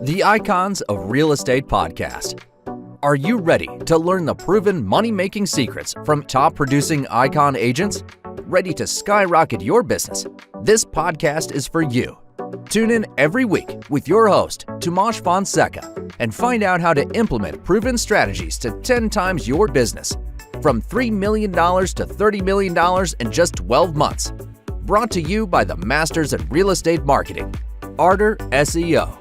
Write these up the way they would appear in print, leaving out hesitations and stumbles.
The Icons of Real Estate podcast. Are you ready to learn the proven money-making secrets from top-producing icon agents? Ready to skyrocket your business? This podcast is for you. Tune in every week with your host, Tomasz Fonseca, and find out how to implement proven strategies to 10 times your business. From $3 million to $30 million in just 12 months. Brought to you by the Masters in Real Estate Marketing, Arter SEO.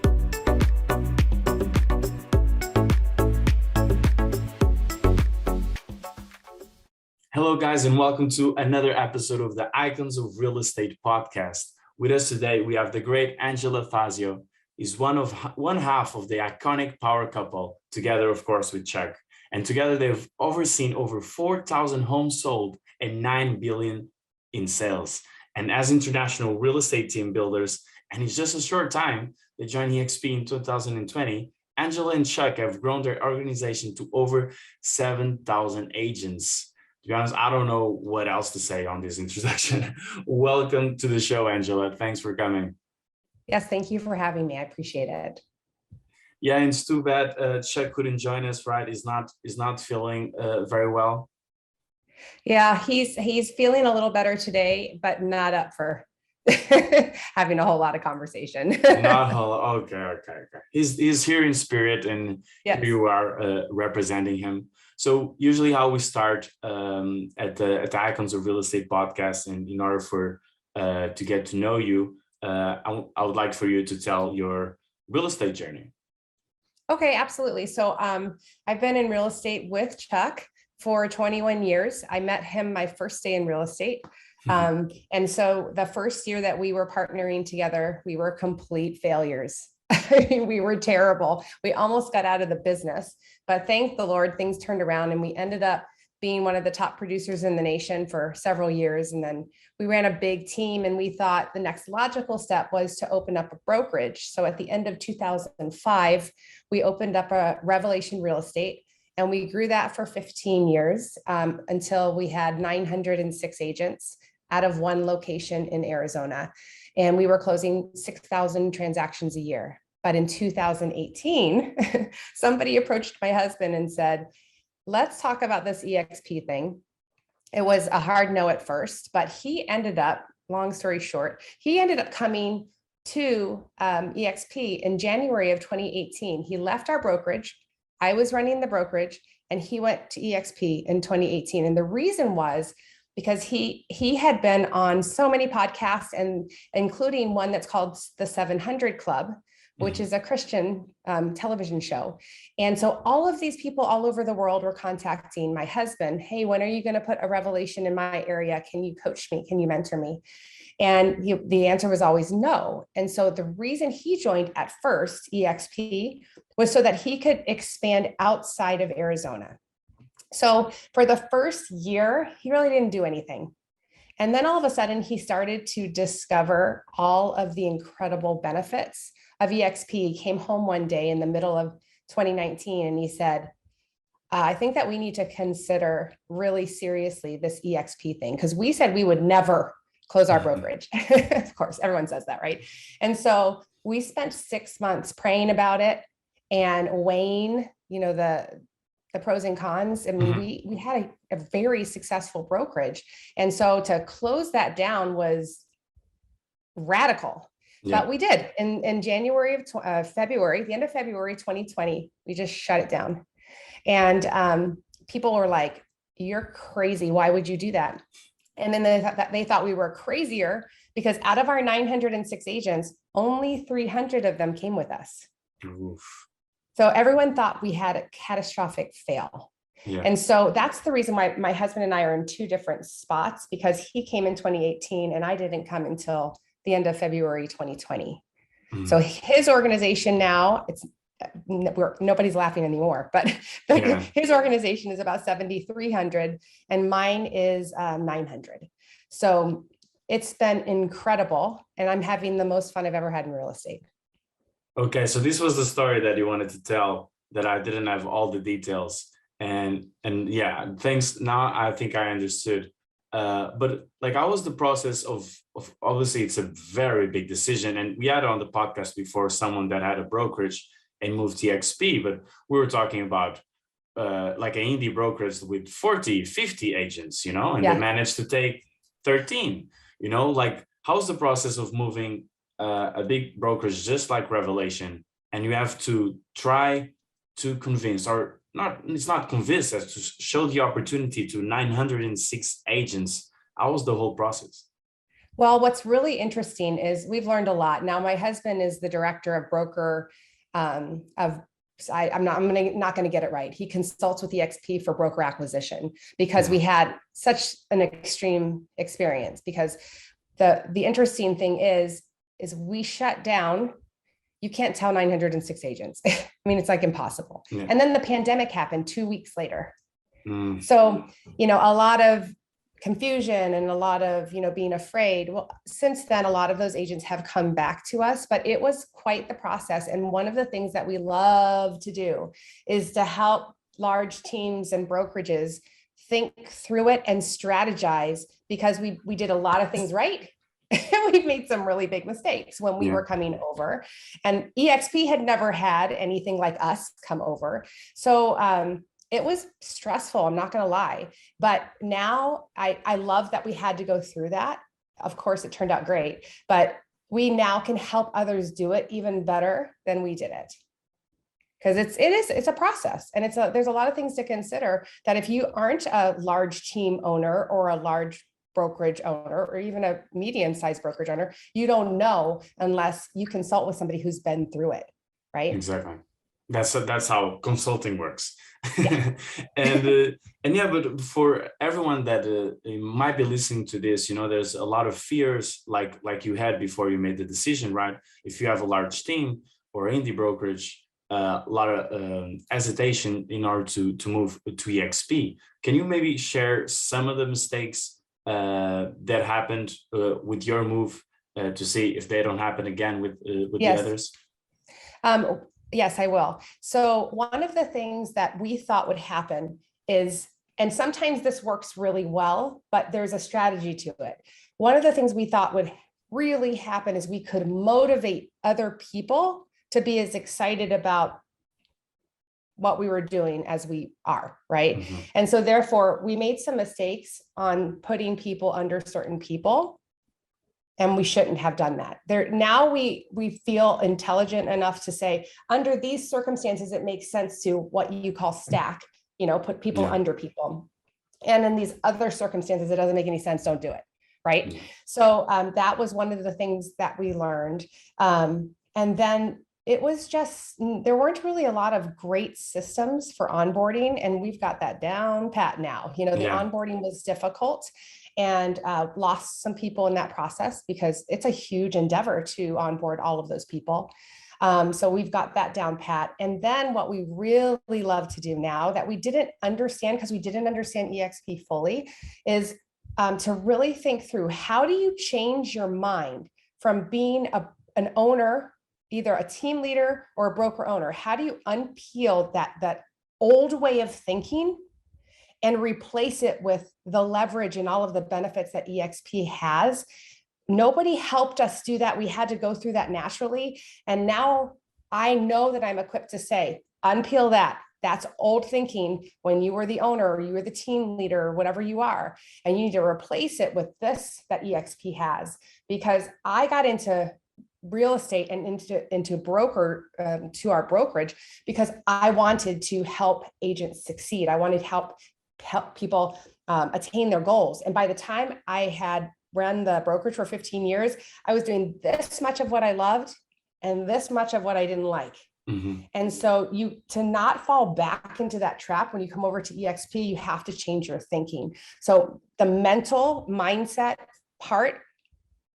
Hello, guys, and welcome to another episode of the Icons of Real Estate podcast. With us today, we have the great Angela Fazio. Is one half of the iconic power couple, together, of course, with Chuck. And together, they've overseen over 4,000 homes sold and $9 billion in sales. And as international real estate team builders, and in just a short time, they joined EXP in 2020. Angela and Chuck have grown their organization to over 7,000 agents. To be honest, I don't know what else to say on this introduction. Welcome to the show, Angela. Thanks for coming. Yes, thank you for having me. I appreciate it. Yeah, and it's too bad Chuck couldn't join us, right? He's not feeling very well. Yeah, he's feeling a little better today, but not up for having a whole lot of conversation. Not whole. Okay. He's here in spirit, and yes. You are representing him. So usually how we start at the Icons of Real Estate podcast, and in order for to get to know you, I would like for you to tell your real estate journey. Okay, absolutely. So I've been in real estate with Chuck for 21 years. I met him my first day in real estate. And so the first year that we were partnering together, we were complete failures. We were terrible. We almost got out of the business, but thank the Lord, things turned around and we ended up being one of the top producers in the nation for several years. And then we ran a big team, and we thought the next logical step was to open up a brokerage. So at the end of 2005, we opened up a Revelation Real Estate, and we grew that for 15 years until we had 906 agents out of one location in Arizona. And we were closing 6,000 transactions a year. But in 2018, somebody approached my husband and said, let's talk about this EXP thing. It was a hard no at first, but he ended up, long story short, he ended up coming to EXP in January of 2018. He left our brokerage. I was running the brokerage, and he went to EXP in 2018. And the reason was because he had been on so many podcasts, and including one that's called the 700 Club, which is a Christian television show. And so all of these people all over the world were contacting my husband. Hey, when are you going to put a Revelation in my area? Can you coach me? Can you mentor me? And the answer was always no. And so the reason he joined at first EXP was so that he could expand outside of Arizona. So for the first year, he really didn't do anything. And then all of a sudden, he started to discover all of the incredible benefits of EXP. He came home one day in the middle of 2019, and he said, I think that we need to consider really seriously this EXP thing, because we said we would never close our brokerage. Of course, everyone says that, right? And so we spent 6 months praying about it and weighing, the pros and cons. I mean, we had a very successful brokerage. And so to close that down was radical, but we did in January of February, the end of February, 2020, we just shut it down. And people were like, you're crazy. Why would you do that? And then they thought we were crazier because out of our 906 agents, only 300 of them came with us. Oof. So everyone thought we had a catastrophic fail. Yeah. And so that's the reason why my husband and I are in two different spots, because he came in 2018 and I didn't come until the end of February 2020. So his organization now, nobody's laughing anymore, but his organization is about 7,300 and mine is 900. So it's been incredible, and I'm having the most fun I've ever had in real estate. Okay, so this was the story that you wanted to tell, that I didn't have all the details. And yeah, thanks. Now I think I understood But like, how was the process of obviously it's a very big decision, and we had on the podcast before someone that had a brokerage and moved to XP, but we were talking about like an indie brokerage with 40, 50 agents, and they Yeah. managed to take 13, like how's the process of moving a big brokerage just like Revelation, and you have to try to convince, or not, it's not convince, as to show the opportunity to 906 agents. How was the whole process? Well, what's really interesting is we've learned a lot. Now, my husband is the director of broker of I'm not going to get it right. He consults with EXP for broker acquisition because we had such an extreme experience. Because the interesting thing is we shut down. You can't tell 906 agents. I mean, it's like impossible. Yeah. And then the pandemic happened 2 weeks later. So, a lot of confusion and a lot of, being afraid. Well, since then, a lot of those agents have come back to us, but it was quite the process. And one of the things that we love to do is to help large teams and brokerages think through it and strategize, because we did a lot of things right. We've made some really big mistakes when we were coming over, and EXP had never had anything like us come over. So, it was stressful, I'm not going to lie, but now I love that we had to go through that. Of course, it turned out great, but we now can help others do it even better than we did it. Because it's a process, and there's a lot of things to consider, that if you aren't a large team owner or a large brokerage owner or even a medium-sized brokerage owner, you don't know unless you consult with somebody who's been through it, right? Exactly. That's how consulting works. Yeah. and yeah, but for everyone that might be listening to this, there's a lot of fears like you had before you made the decision, right? If you have a large team or indie brokerage, a lot of hesitation in order to move to EXP. Can you maybe share some of the mistakes that happened with your move to see if they don't happen again with the others? Yes, I will. So one of the things that we thought would happen is, and sometimes this works really well, but there's a strategy to it. One of the things we thought would really happen is we could motivate other people to be as excited about what we were doing as we are, right? Mm-hmm. And so therefore we made some mistakes on putting people under certain people, and we shouldn't have done that. Now we feel intelligent enough to say, under these circumstances, it makes sense to what you call stack, put people under people. And in these other circumstances, it doesn't make any sense, don't do it, right? Yeah. So that was one of the things that we learned. And then it was just, there weren't really a lot of great systems for onboarding, and we've got that down pat now. The onboarding was difficult, and lost some people in that process because it's a huge endeavor to onboard all of those people. So we've got that down pat. And then what we really love to do now that we didn't understand, because we didn't understand EXP fully, is to really think through, how do you change your mind from being an owner, either a team leader or a broker owner? How do you unpeel that old way of thinking and replace it with the leverage and all of the benefits that EXP has? Nobody helped us do that. We had to go through that naturally. And now I know that I'm equipped to say, unpeel that. That's old thinking when you were the owner or you were the team leader or whatever you are. And you need to replace it with this that EXP has. Because I got into real estate and into broker to our brokerage because I wanted to help agents succeed. I wanted to help people attain their goals. And by the time I had run the brokerage for 15 years, I was doing this much of what I loved and this much of what I didn't like. Mm-hmm. And so to not fall back into that trap when you come over to EXP, you have to change your thinking. So the mental mindset part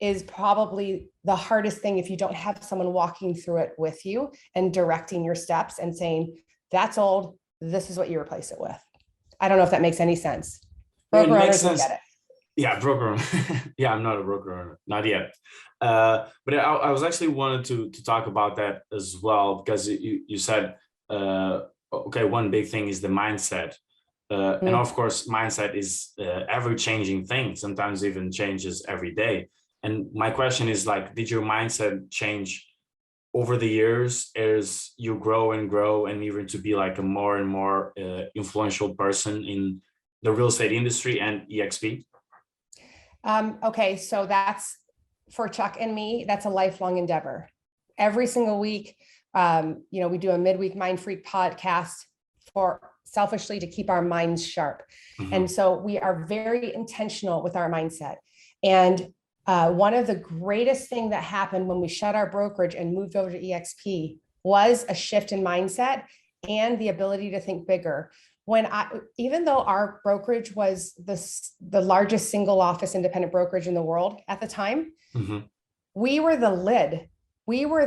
is probably the hardest thing if you don't have someone walking through it with you and directing your steps and saying, that's old, this is what you replace it with. I don't know if that makes any sense. Broker owners will get it. Yeah, broker. Yeah, I'm not a broker owner, not yet. But I was actually wanted to talk about that as well, because you said, okay, one big thing is the mindset. And of course, mindset is ever changing thing, sometimes even changes every day. And my question is like, did your mindset change over the years as you grow and even to be like a more and more influential person in the real estate industry and EXP? Okay, so that's for Chuck and me, that's a lifelong endeavor. Every single week, we do a midweek Mind Freak podcast for selfishly to keep our minds sharp. Mm-hmm. And so we are very intentional with our mindset. And one of the greatest thing that happened when we shut our brokerage and moved over to EXP was a shift in mindset and the ability to think bigger. Even though our brokerage was the largest single office independent brokerage in the world at the time, Mm-hmm. we were the lid. We were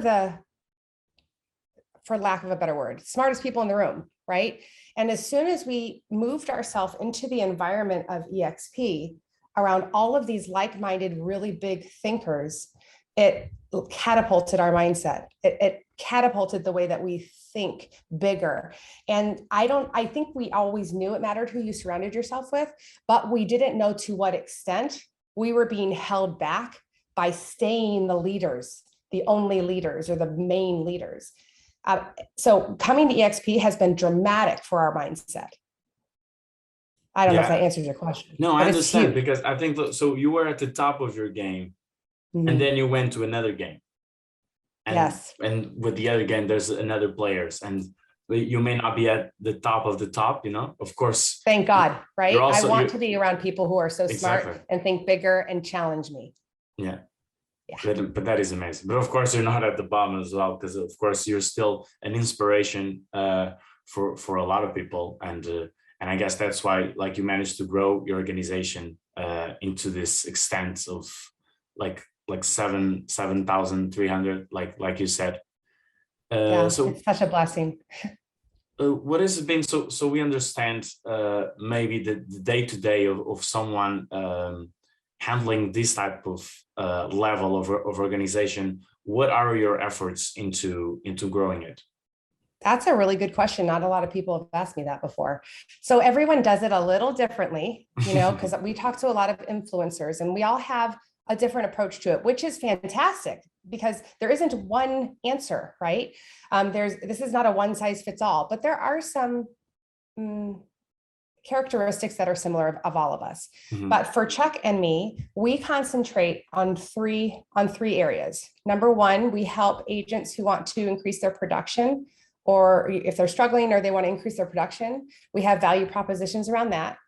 for lack of a better word, smartest people in the room, right? And as soon as we moved ourselves into the environment of EXP around all of these like-minded, really big thinkers, it catapulted our mindset. It catapulted the way that we think bigger. And I think we always knew it mattered who you surrounded yourself with, but we didn't know to what extent we were being held back by staying the leaders, the only leaders or the main leaders. So coming to EXP has been dramatic for our mindset. I don't know if that answers your question. No, I understand, because I think so you were at the top of your game, Mm-hmm. and then you went to another game. And, yes. And with the other game, there's another players, and you may not be at the top of the top, of course. Thank God, right? I want to be around people who are so smart and think bigger and challenge me. Yeah. Yeah. But that is amazing. But of course, you're not at the bottom as well, because of course you're still an inspiration for a lot of people, and I guess that's why, like, you managed to grow your organization into this extent of like 7,300, like you said. So it's such a blessing. What has it been? So we understand maybe the day-to-day of someone handling this type of level of organization. What are your efforts into growing it? That's a really good question. Not a lot of people have asked me that before. So everyone does it a little differently, because we talk to a lot of influencers and we all have a different approach to it, which is fantastic because there isn't one answer, right? This is not a one size fits all, but there are some characteristics that are similar of all of us. Mm-hmm. But for Chuck and me, we concentrate on three areas. Number one, we help agents who want to increase their production, or if they're struggling or they want to increase their production, we have value propositions around that.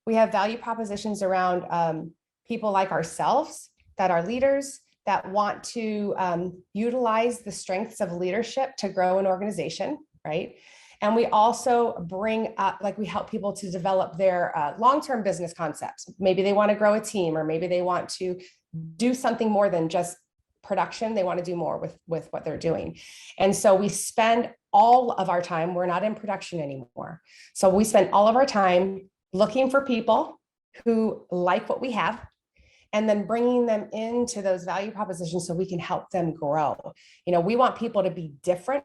We have value propositions around people like ourselves that are leaders that want to utilize the strengths of leadership to grow an organization, right? And we also bring up, we help people to develop their long-term business concepts. Maybe they want to grow a team, or maybe they want to do something more than just production. They want to do more with what they're doing. And so we spend all of our time, we're not in production anymore. So we spend all of our time looking for people who like what we have, and then bringing them into those value propositions so we can help them grow. We want people to be different.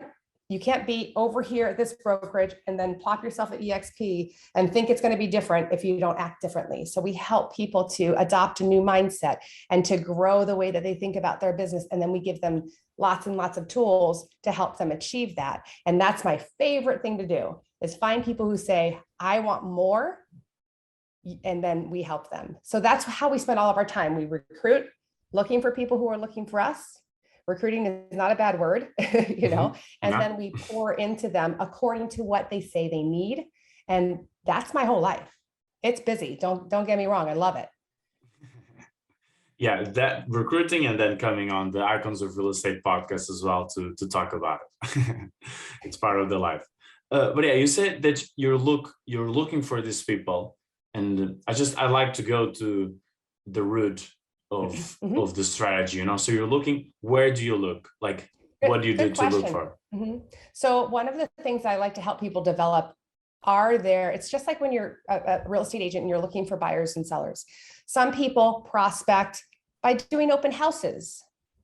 You can't be over here at this brokerage and then plop yourself at EXP and think it's going to be different if you don't act differently. So we help people to adopt a new mindset and to grow the way that they think about their business. And then we give them lots and lots of tools to help them achieve that. And that's my favorite thing to do, is find people who say, I want more, and then we help them. So that's how we spend all of our time. We recruit, looking for people who are looking for us. Recruiting is not a bad word, and then we pour into them according to what they say they need. And that's my whole life. It's busy. Don't get me wrong. I love it. Yeah, that recruiting, and then coming on the Icons of Real Estate podcast as well to talk about it. It's part of the life. But yeah, you said that you're looking for these people, and I like to go to the root of the strategy, so you're looking, where do you look? Like, what do you do to look for? Mm-hmm. So one of the things I like to help people develop it's just like when you're a real estate agent and you're looking for buyers and sellers. Some people prospect by doing open houses.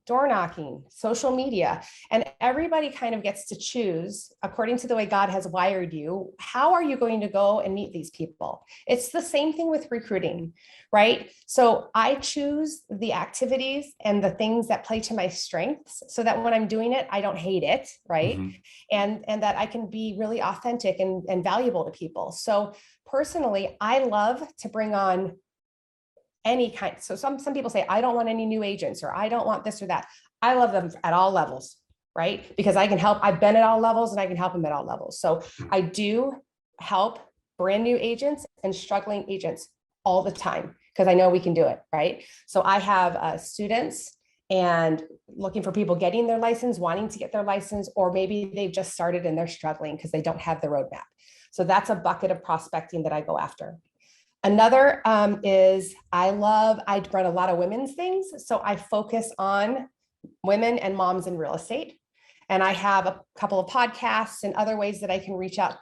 door knocking, social media, and everybody kind of gets to choose according to the way God has wired you. How are you going to go and meet these people? It's the same thing with recruiting, right? So I choose the activities and the things that play to my strengths so that when I'm doing it, I don't hate it, right? Mhm. And that I can be really authentic and valuable to people. So personally, I love to bring on any kind. So some people say, I don't want any new agents, or I don't want this or that. I love them at all levels, right? Because I can help. I've been at all levels and I can help them at all levels. So I do help brand new agents and struggling agents all the time because I know we can do it, right? So I have students and looking for people getting their license, wanting to get their license, or maybe they've just started and they're struggling because they don't have the roadmap. So that's a bucket of prospecting that I go after. Another is I run a lot of women's things. So I focus on women and moms in real estate. And I have a couple of podcasts and other ways that I can reach out,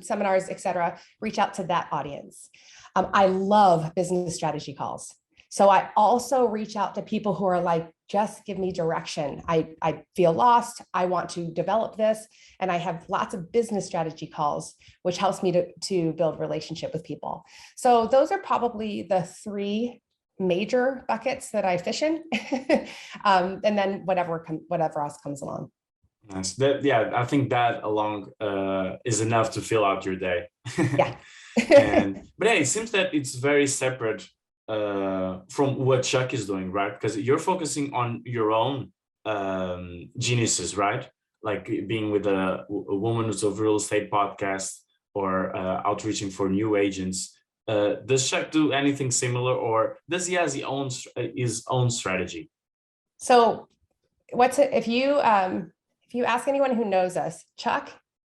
seminars, et cetera, reach out to that audience. I love business strategy calls. So I also reach out to people who are like, just give me direction. I feel lost. I want to develop this. And I have lots of business strategy calls, which helps me to build relationship with people. So those are probably the three major buckets that I fish in. And then whatever else comes along. Nice. Yeah, I think that along is enough to fill out your day. Yeah. But hey, it seems that it's very separate from what Chuck is doing, right? Because you're focusing on your own geniuses, right? Like being with a woman who's of real estate podcast or outreaching for new agents. Does Chuck do anything similar, or does he has his own strategy? So if you ask anyone who knows us, Chuck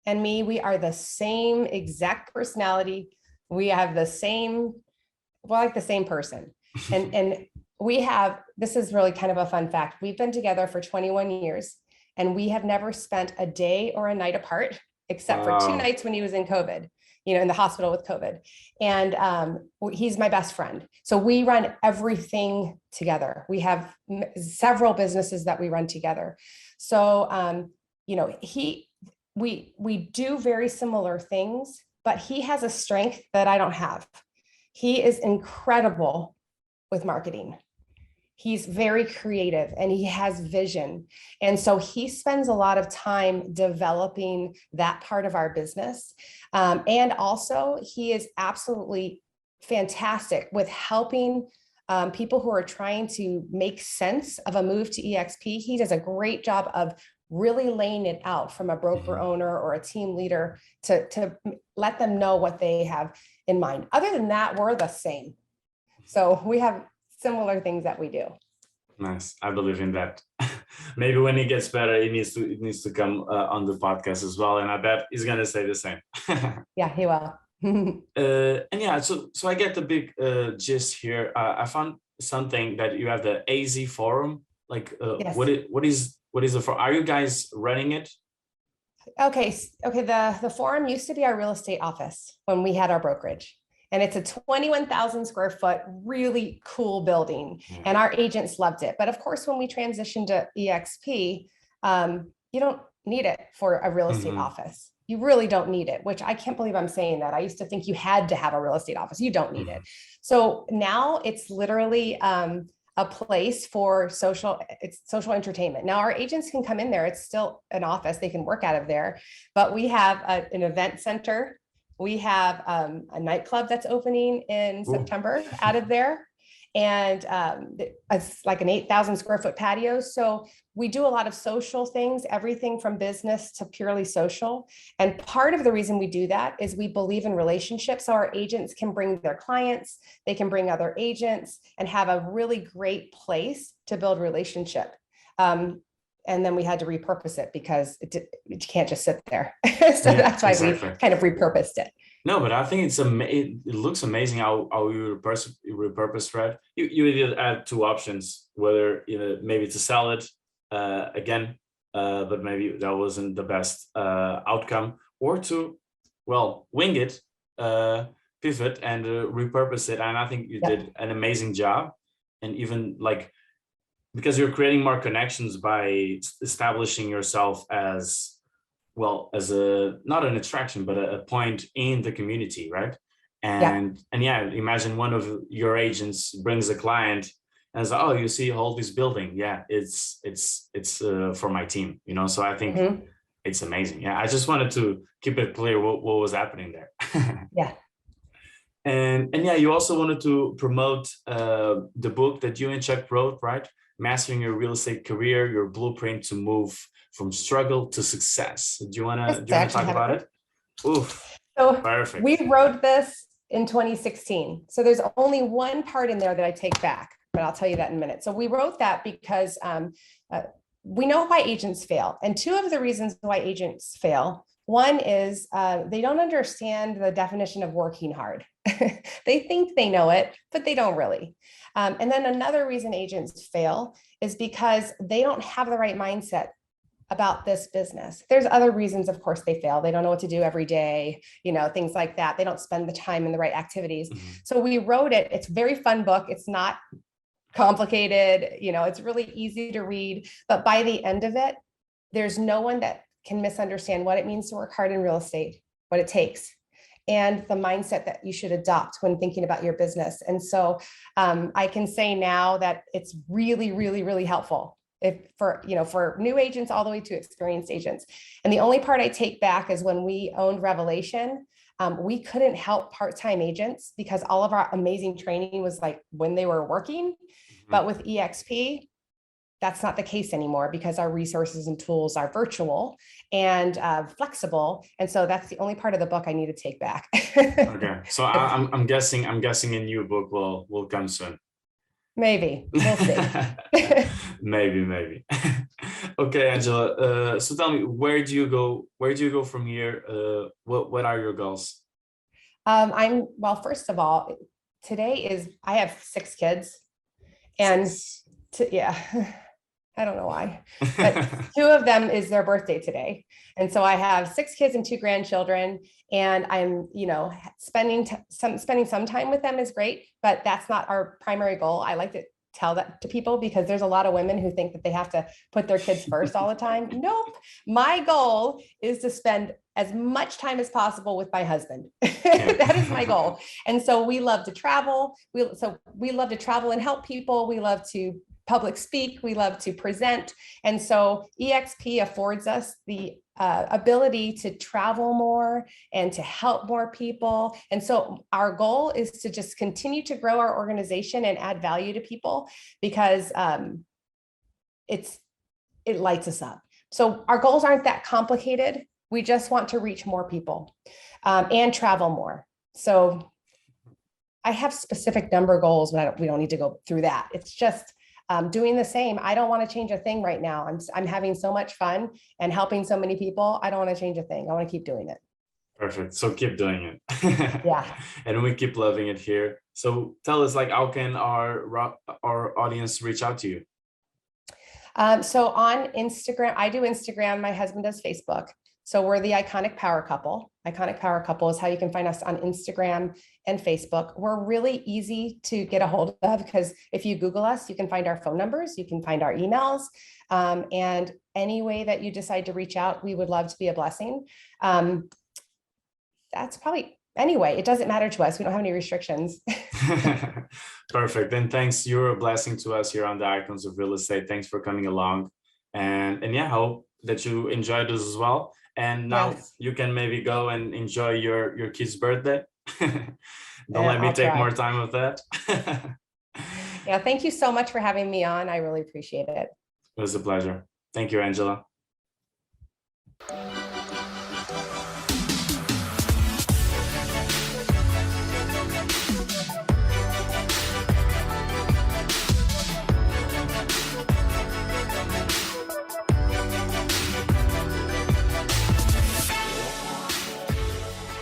and me, we are the same exact personality. We have the same, like the same person. And this is really kind of a fun fact. We've been together for 21 years and we have never spent a day or a night apart, except for 2 nights when he was in COVID, in the hospital with COVID. And he's my best friend. So we run everything together. We have several businesses that we run together. So, we do very similar things, but he has a strength that I don't have. He is incredible with marketing. He's very creative and he has vision. And so he spends a lot of time developing that part of our business. And also he is absolutely fantastic with helping people who are trying to make sense of a move to EXP. He does a great job of really laying it out from a broker owner or a team leader to let them know what they have in mind. Other than that, we're the same. So we have similar things that we do. Nice. I believe in that. Maybe when he gets better, it needs to come on the podcast as well. And I bet he's going to say the same. Yeah, he will. And yeah, so I get the big gist here. I found something that you have the AZ forum. Like, yes. what is the forum? Are you guys running it? Okay. The forum used to be our real estate office when we had our brokerage. And it's a 21,000 square foot, really cool building. And our agents loved it. But of course, when we transitioned to EXP, you don't need it for a real estate office. You really don't need it, which I can't believe I'm saying that. I used to think you had to have a real estate office. You don't need it. So now it's literally a place for social entertainment. Now our agents can come in there. It's still an office. They can work out of there, but we have an event center. We have a nightclub that's opening in September out of there. And it's like an 8,000 square foot patio. So we do a lot of social things, everything from business to purely social. And part of the reason we do that is we believe in relationships. So our agents can bring their clients, they can bring other agents and have a really great place to build relationship. And then we had to repurpose it because it can't just sit there. So that's why we kind of repurposed it. No, but I think it looks amazing how you repurpose Fred. You did add 2 options, whether maybe to sell it again, but maybe that wasn't the best outcome, or to wing it, pivot and repurpose it. And I think you did an amazing job. And even like because you're creating more connections by establishing yourself as well as a not an attraction but a point in the community, right? Yeah. And yeah, imagine one of your agents brings a client and says, oh, you see all this building, yeah, it's for my team, you know. So I think Mhm. it's amazing. Yeah, I just wanted to keep it clear what was happening there. Yeah. And yeah, you also wanted to promote the book that you and Chuck wrote, right? Mastering Your Real Estate Career, Your Blueprint to Move from Struggle to Success. Do you Yes, wanna I actually talk have it about here. it? Oof, So we perfect. wrote this in 2016. So there's only one part in there that I take back, but I'll tell you that in a minute. So we wrote that because uh, we know why agents fail. And two of the reasons why agents fail, one is they don't understand the definition of working hard. They think they know it, but they don't really. And then another reason agents fail is because they don't have the right mindset about this business. There's other reasons, of course, they fail. They don't know what to do every day, you know, things like that. They don't spend the time in the right activities. Mhm. So we wrote it. It's a very fun book. It's not complicated, you know, it's really easy to read. But by the end of it, there's no one that can misunderstand what it means to work hard in real estate, what it takes, and the mindset that you should adopt when thinking about your business. And so I can say now that it's really, really, really helpful if for, you know, for new agents all the way to experienced agents. And the only part I take back is when we owned Revelation, we couldn't help part-time agents because all of our amazing training was like when they were working. But with EXP, that's not the case anymore because our resources and tools are virtual and flexible. And so that's the only part of the book I need to take back. Okay, so I'm guessing a new book will come soon. Maybe, we'll see. Maybe. Okay, Angela. So tell me, where do you go? Where do you go from here? What are your goals? Well, first of all, I have 6 kids and Six. yeah, I don't know why, but 2 of them is their birthday today. And so I have 6 kids and 2 grandchildren, and I'm, you know, spending some time with them is great, but that's not our primary goal. I like to tell that to people because there's a lot of women who think that they have to put their kids first all the time. Nope. My goal is to spend as much time as possible with my husband. That is my goal. And so we love to travel. We love to travel and help people. We love to public speak, we love to present. And so EXP affords us the ability to travel more and to help more people. And so our goal is to just continue to grow our organization and add value to people because it lights us up. So our goals aren't that complicated. We just want to reach more people and travel more. So I have specific number goals, but we don't need to go through that. It's just doing the same. I don't want to change a thing right now. I'm having so much fun and helping so many people. I don't want to change a thing. I want to keep doing it. Perfect. So keep doing it. Yeah. And we keep loving it here. So tell us, like, how can our audience reach out to you? So on Instagram, I do Instagram. My husband does Facebook. So we're the Iconic Power Couple. Iconic Power Couple is how you can find us on Instagram and Facebook. We're really easy to get a hold of because if you Google us, you can find our phone numbers, you can find our emails, and any way that you decide to reach out, we would love to be a blessing. That's probably, anyway, it doesn't matter to us. We don't have any restrictions. Perfect. And thanks. You're a blessing to us here on the Icons of Real Estate. Thanks for coming along. And yeah, hope that you enjoyed this as well. And now Yes. you can maybe go and enjoy your kid's birthday. Don't let me I'll take try. more time with that. Yeah, thank you so much for having me on. I really appreciate it. It was a pleasure. Thank you, Angela.